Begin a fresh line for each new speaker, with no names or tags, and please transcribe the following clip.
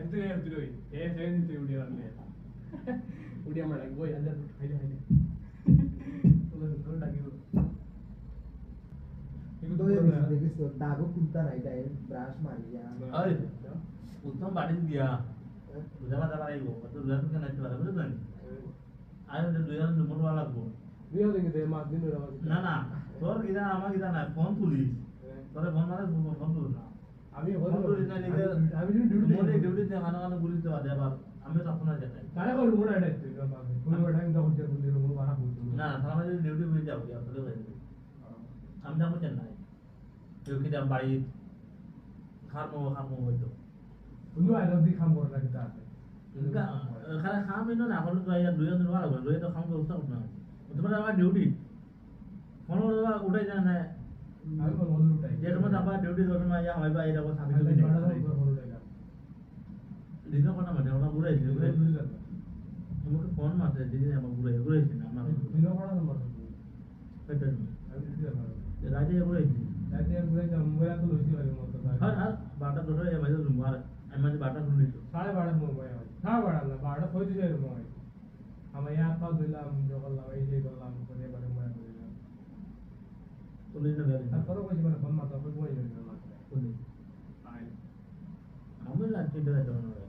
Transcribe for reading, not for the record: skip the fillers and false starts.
itu ya itu loh. Saya itu udah ramai. Udah malah gue ada tuh haile. Tuh lagi tuh. Itu
तो
tuh
ये
udah.
देखिस तो दागो कुंता नहीं था ये ब्रश मारिया
अरे उत्तम बाड़ी दिया उधर मत आना वो तो उधर तो क्या चला बोले तो आये उधर दुनिया में नंबर वाला को
Dia lagi deh mas ini udah.
ना ना तोर kita ama kita ना फोन तुली तोरे फोन मारे फोन तुल ना
আমি
फोन तुली ना लेके
আমি ডিউটি
मोले ड्यूटी से खाना खाना गुली तो आधे बार हमें तो अपना जाता है
তারা কোন মোড় আইতে তুই না পাবে কোন টাইম দাও যে কোন দিন মোড় বাড়া বলতো
ना साला जो ड्यूटी पे जाओ या तो ले हम जामु चेन्नई जो कि हम बाड़ी खामो होतो
কোন আইতে দি কাম করা লাগে তাতে
इनका खाना खाम इनो ना कोन तो या दुया दिन वाला दुया तो खाम को सब ना तुम्हारा हमारा ड्यूटी फोन वाला उठे जाना है
আমি কোন বন্ধু উঠাই
ये तुम्हारा हमारा ड्यूटी तो ना या हमारे भाई का साथी
আমি
तो
বাড়া
नहीं
কোন বন্ধু উঠাই
दिनो कोना मत होना बुरा है
দিলে দুই লাগে
तुमको फोन मत है दिनो हम बुरा है ना हमारा
দিনো কোন নাম্বার
पेटर
আমি দিতে পারবো
राजे बुरा है
তাইতে ঘুরে যাম মোবাইল তো লইছি ভালো মত
हर बाटा तो है भाई तो मार एमएस बाटा सुन ली
সাড়ে 12 মোবাইল সাড়ে 12 না 12 কই দিছে মোবাইল আমি ইয়া পাও দিলাম জগল্লাম এই যে করলাম করে বারে মোবাইল দিলাম
तो नहीं ना गया
তারপরে কইছি মানে ফোন মারতে কই বই না মারতে
तो नहीं
আই
हमें लास्ट दिन का